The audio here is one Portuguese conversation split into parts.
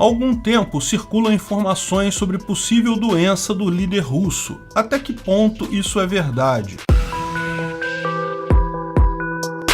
Há algum tempo circulam informações sobre possível doença do líder russo. Até que ponto isso é verdade?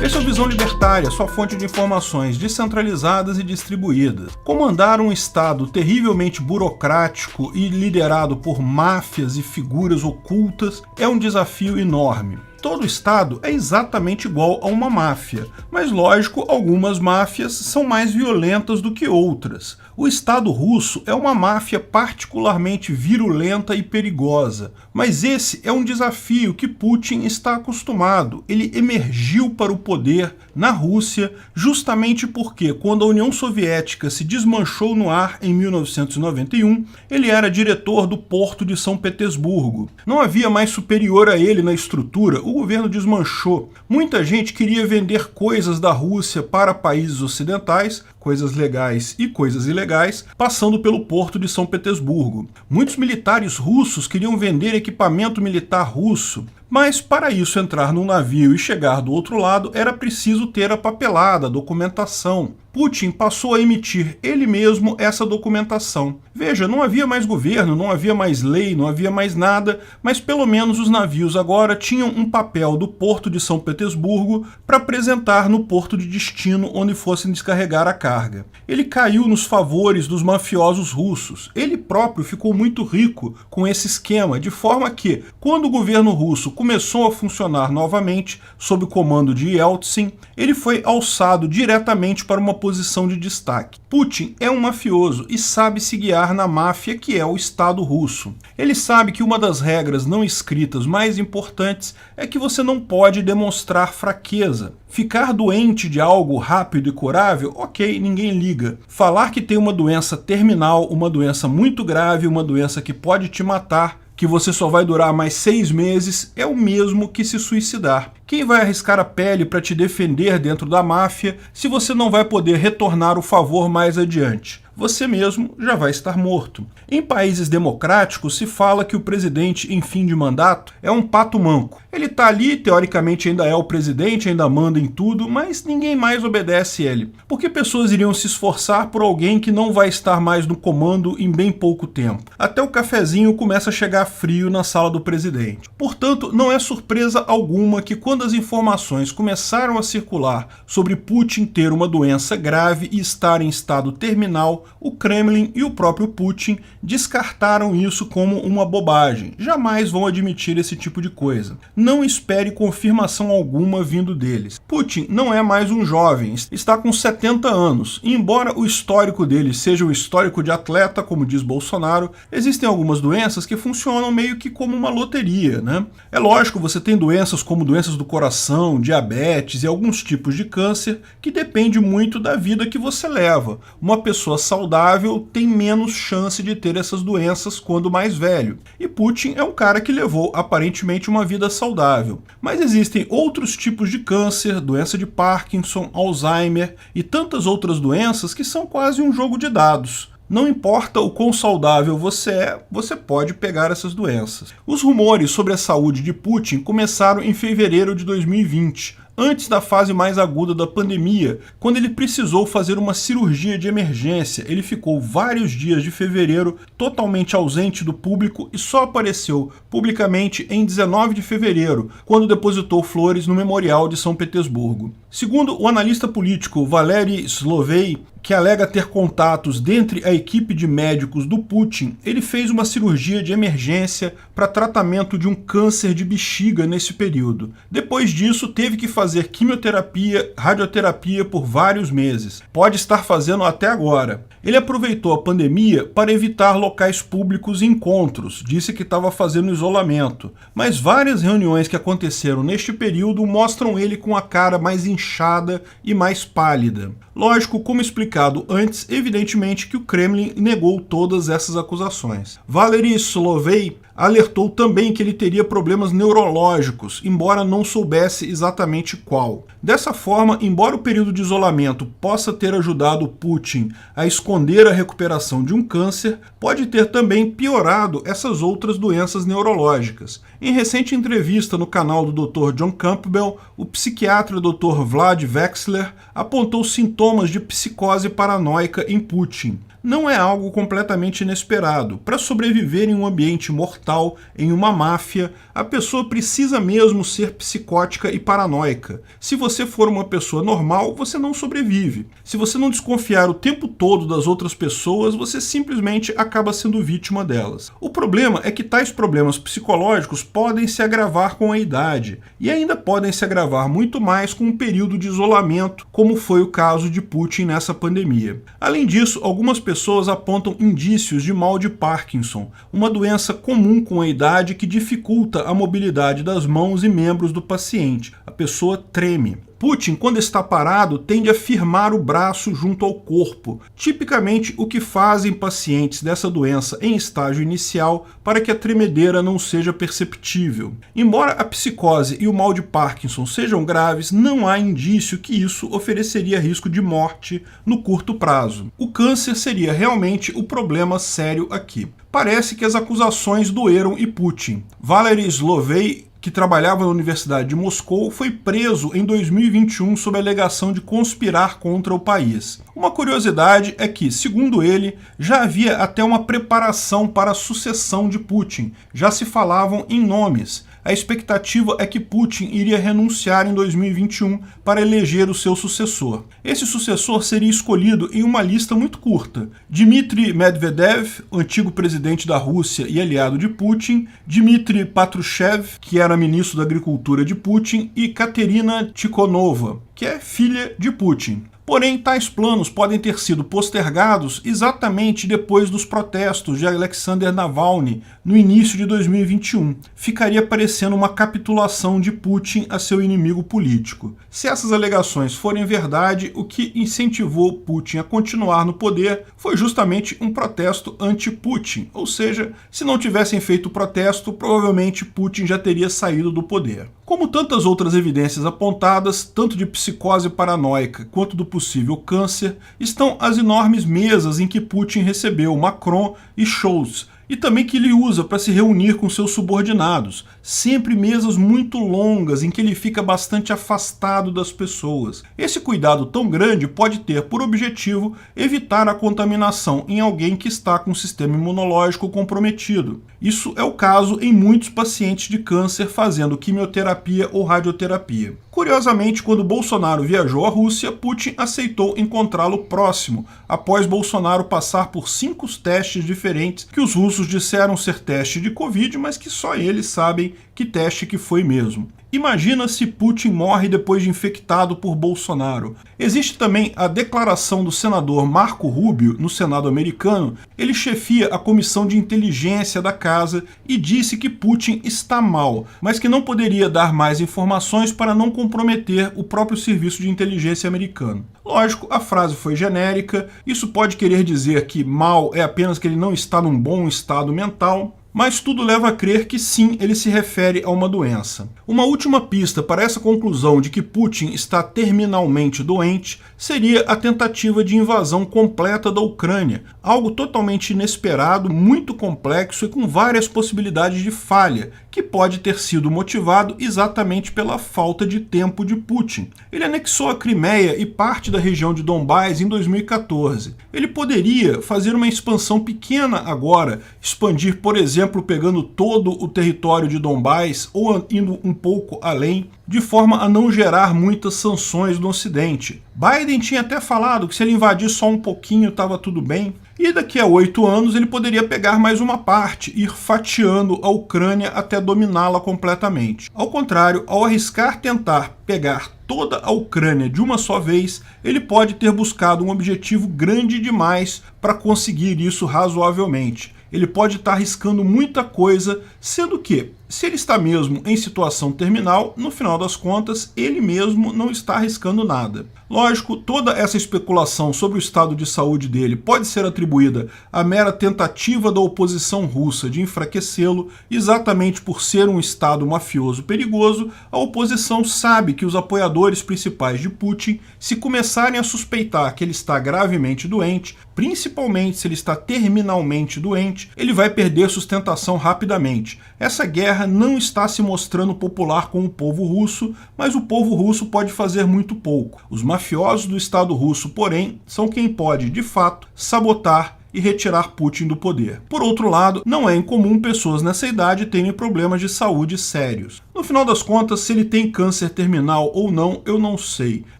Esse é o Visão Libertária, sua fonte de informações descentralizadas e distribuídas. Comandar um Estado terrivelmente burocrático e liderado por máfias e figuras ocultas é um desafio enorme. Todo Estado é exatamente igual a uma máfia, mas lógico, algumas máfias são mais violentas do que outras. O Estado russo é uma máfia particularmente virulenta e perigosa, mas esse é um desafio que Putin está acostumado. Ele emergiu para o poder na Rússia justamente porque, quando a União Soviética se desmanchou no ar em 1991, ele era diretor do Porto de São Petersburgo. Não havia mais superior a ele na estrutura, o governo desmanchou. Muita gente queria vender coisas da Rússia para países ocidentais, coisas legais e coisas ilegais, passando pelo Porto de São Petersburgo. Muitos militares russos queriam vender equipamento militar russo, mas para isso entrar num navio e chegar do outro lado era preciso ter a papelada, a documentação. Putin passou a emitir ele mesmo essa documentação. Veja, não havia mais governo, não havia mais lei, não havia mais nada, mas pelo menos os navios agora tinham um papel do Porto de São Petersburgo para apresentar no porto de destino onde fossem descarregar a carga. Ele caiu nos favores dos mafiosos russos. Ele próprio ficou muito rico com esse esquema, de forma que, quando o governo russo começou a funcionar novamente, sob o comando de Yeltsin, ele foi alçado diretamente para uma posição de destaque. Putin é um mafioso e sabe se guiar na máfia que é o Estado russo. Ele sabe que uma das regras não escritas mais importantes é que você não pode demonstrar fraqueza. Ficar doente de algo rápido e curável, ok, ninguém liga. Falar que tem uma doença terminal, uma doença muito grave, uma doença que pode te matar, que você só vai durar mais 6 meses, é o mesmo que se suicidar. Quem vai arriscar a pele para te defender dentro da máfia se você não vai poder retornar o favor mais adiante? Você mesmo já vai estar morto. Em países democráticos se fala que o presidente em fim de mandato é um pato manco. Ele está ali, teoricamente ainda é o presidente, ainda manda em tudo, mas ninguém mais obedece ele. Por que pessoas iriam se esforçar por alguém que não vai estar mais no comando em bem pouco tempo? Até o cafezinho começa a chegar frio na sala do presidente. Portanto, não é surpresa alguma que quando as informações começaram a circular sobre Putin ter uma doença grave e estar em estado terminal, o Kremlin e o próprio Putin descartaram isso como uma bobagem. Jamais vão admitir esse tipo de coisa. Não espere confirmação alguma vindo deles. Putin não é mais um jovem, está com 70 anos. E embora o histórico dele seja um histórico de atleta, como diz Bolsonaro, existem algumas doenças que funcionam meio que como uma loteria, né? É lógico, você tem doenças como doenças do coração, diabetes e alguns tipos de câncer que depende muito da vida que você leva. Uma pessoa saudável tem menos chance de ter essas doenças quando mais velho. E Putin é um cara que levou aparentemente uma vida saudável. Mas existem outros tipos de câncer, doença de Parkinson, Alzheimer e tantas outras doenças que são quase um jogo de dados. Não importa o quão saudável você é, você pode pegar essas doenças. Os rumores sobre a saúde de Putin começaram em fevereiro de 2020, antes da fase mais aguda da pandemia, quando ele precisou fazer uma cirurgia de emergência. Ele ficou vários dias de fevereiro totalmente ausente do público e só apareceu publicamente em 19 de fevereiro, quando depositou flores no Memorial de São Petersburgo. Segundo o analista político Valery Solovey, que alega ter contatos dentre a equipe de médicos do Putin, ele fez uma cirurgia de emergência para tratamento de um câncer de bexiga nesse período. Depois disso, teve que fazer quimioterapia, radioterapia por vários meses. Pode estar fazendo até agora. Ele aproveitou a pandemia para evitar locais públicos e encontros, disse que estava fazendo isolamento. Mas várias reuniões que aconteceram neste período mostram ele com a cara mais inchada e mais pálida. Lógico, como explicado antes, evidentemente que o Kremlin negou todas essas acusações. Valery Solovey alertou também que ele teria problemas neurológicos, embora não soubesse exatamente qual. Dessa forma, embora o período de isolamento possa ter ajudado Putin a esconder a recuperação de um câncer, pode ter também piorado essas outras doenças neurológicas. Em recente entrevista no canal do Dr. John Campbell, o psiquiatra Dr. Vlad Vexler apontou sintomas de psicose paranoica em Putin. não é algo completamente inesperado. Para sobreviver em um ambiente mortal, em uma máfia, a pessoa precisa mesmo ser psicótica e paranoica. Se você for uma pessoa normal, você não sobrevive. Se você não desconfiar o tempo todo das outras pessoas, você simplesmente acaba sendo vítima delas. O problema é que tais problemas psicológicos podem se agravar com a idade, e ainda podem se agravar muito mais com um período de isolamento, como foi o caso de Putin nessa pandemia. Além disso, algumas pessoas apontam indícios de mal de Parkinson, uma doença comum com a idade que dificulta a mobilidade das mãos e membros do paciente. A pessoa treme. Putin, quando está parado, tende a firmar o braço junto ao corpo, tipicamente o que fazem pacientes dessa doença em estágio inicial para que a tremedeira não seja perceptível. Embora a psicose e o mal de Parkinson sejam graves, não há indício que isso ofereceria risco de morte no curto prazo. O câncer seria realmente o problema sério aqui. Parece que as acusações doeram e Putin. Valery Solovey, que trabalhava na Universidade de Moscou, foi preso em 2021 sob a alegação de conspirar contra o país. Uma curiosidade é que, segundo ele, já havia até uma preparação para a sucessão de Putin. Já se falavam em nomes. A expectativa é que Putin iria renunciar em 2021 para eleger o seu sucessor. Esse sucessor seria escolhido em uma lista muito curta: Dmitry Medvedev, antigo presidente da Rússia e aliado de Putin, Dmitry Patrushev, que era ministro da Agricultura de Putin, e Katerina Tikhonova, que é filha de Putin. Porém, tais planos podem ter sido postergados exatamente depois dos protestos de Alexander Navalny no início de 2021. Ficaria parecendo uma capitulação de Putin a seu inimigo político. Se essas alegações forem verdade, o que incentivou Putin a continuar no poder foi justamente um protesto anti-Putin. Ou seja, se não tivessem feito o protesto, provavelmente Putin já teria saído do poder. Como tantas outras evidências apontadas, tanto de psicose paranoica quanto do possível câncer, estão as enormes mesas em que Putin recebeu Macron e Scholz, e também que ele usa para se reunir com seus subordinados, sempre mesas muito longas em que ele fica bastante afastado das pessoas. Esse cuidado tão grande pode ter por objetivo evitar a contaminação em alguém que está com o sistema imunológico comprometido. Isso é o caso em muitos pacientes de câncer fazendo quimioterapia ou radioterapia. Curiosamente, quando Bolsonaro viajou à Rússia, Putin aceitou encontrá-lo próximo, após Bolsonaro passar por 5 testes diferentes que os russos disseram ser teste de Covid, mas que só eles sabem que teste que foi mesmo. Imagina se Putin morre depois de infectado por Bolsonaro. Existe também a declaração do senador Marco Rubio, no Senado americano. Ele chefia a comissão de inteligência da casa e disse que Putin está mal, mas que não poderia dar mais informações para não comprometer o próprio serviço de inteligência americano. Lógico, a frase foi genérica, isso pode querer dizer que mal é apenas que ele não está num bom estado mental, mas tudo leva a crer que sim, ele se refere a uma doença. Uma última pista para essa conclusão de que Putin está terminalmente doente seria a tentativa de invasão completa da Ucrânia, algo totalmente inesperado, muito complexo e com várias possibilidades de falha, que pode ter sido motivado exatamente pela falta de tempo de Putin. Ele anexou a Crimeia e parte da região de Donbás em 2014. Ele poderia fazer uma expansão pequena agora, expandir, por exemplo, pegando todo o território de Donbás ou indo um pouco além, de forma a não gerar muitas sanções no Ocidente. Biden tinha até falado que se ele invadir só um pouquinho estava tudo bem, e daqui a 8 anos ele poderia pegar mais uma parte, ir fatiando a Ucrânia até dominá-la completamente. Ao contrário, ao arriscar tentar pegar toda a Ucrânia de uma só vez, ele pode ter buscado um objetivo grande demais para conseguir isso razoavelmente. Ele pode estar arriscando muita coisa, sendo que, se ele está mesmo em situação terminal, no final das contas, ele mesmo não está arriscando nada. Lógico, toda essa especulação sobre o estado de saúde dele pode ser atribuída à mera tentativa da oposição russa de enfraquecê-lo, exatamente por ser um estado mafioso perigoso. A oposição sabe que os apoiadores principais de Putin, se começarem a suspeitar que ele está gravemente doente, principalmente se ele está terminalmente doente, ele vai perder sustentação rapidamente. Essa guerra guerra não está se mostrando popular com o povo russo, mas o povo russo pode fazer muito pouco. Os mafiosos do Estado russo, porém, são quem pode, de fato, sabotar e retirar Putin do poder. Por outro lado, não é incomum pessoas nessa idade terem problemas de saúde sérios. No final das contas, se ele tem câncer terminal ou não, eu não sei.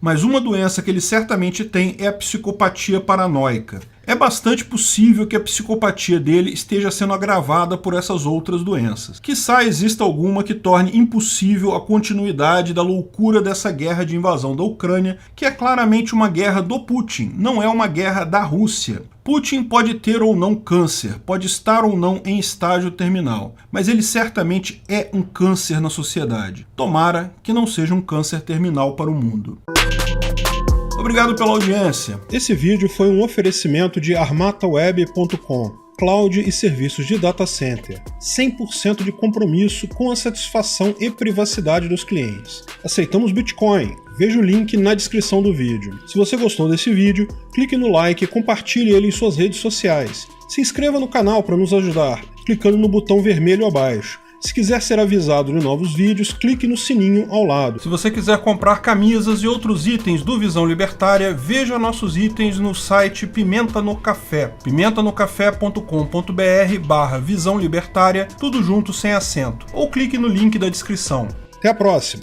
Mas uma doença que ele certamente tem é a psicopatia paranoica. É bastante possível que a psicopatia dele esteja sendo agravada por essas outras doenças. Quiçá exista alguma que torne impossível a continuidade da loucura dessa guerra de invasão da Ucrânia, que é claramente uma guerra do Putin, não é uma guerra da Rússia. Putin pode ter ou não câncer, pode estar ou não em estágio terminal, mas ele certamente é um câncer na sociedade. Tomara que não seja um câncer terminal para o mundo. Obrigado pela audiência. Esse vídeo foi um oferecimento de armataweb.com, cloud e serviços de data center, 100% de compromisso com a satisfação e privacidade dos clientes. Aceitamos Bitcoin. Veja o link na descrição do vídeo. Se você gostou desse vídeo, clique no like e compartilhe ele em suas redes sociais. Se inscreva no canal para nos ajudar, clicando no botão vermelho abaixo. Se quiser ser avisado de novos vídeos, clique no sininho ao lado. Se você quiser comprar camisas e outros itens do Visão Libertária, veja nossos itens no site Pimenta no Café, pimentanocafé.com.br/Visão Libertária, tudo junto sem acento, ou clique no link da descrição. Até a próxima!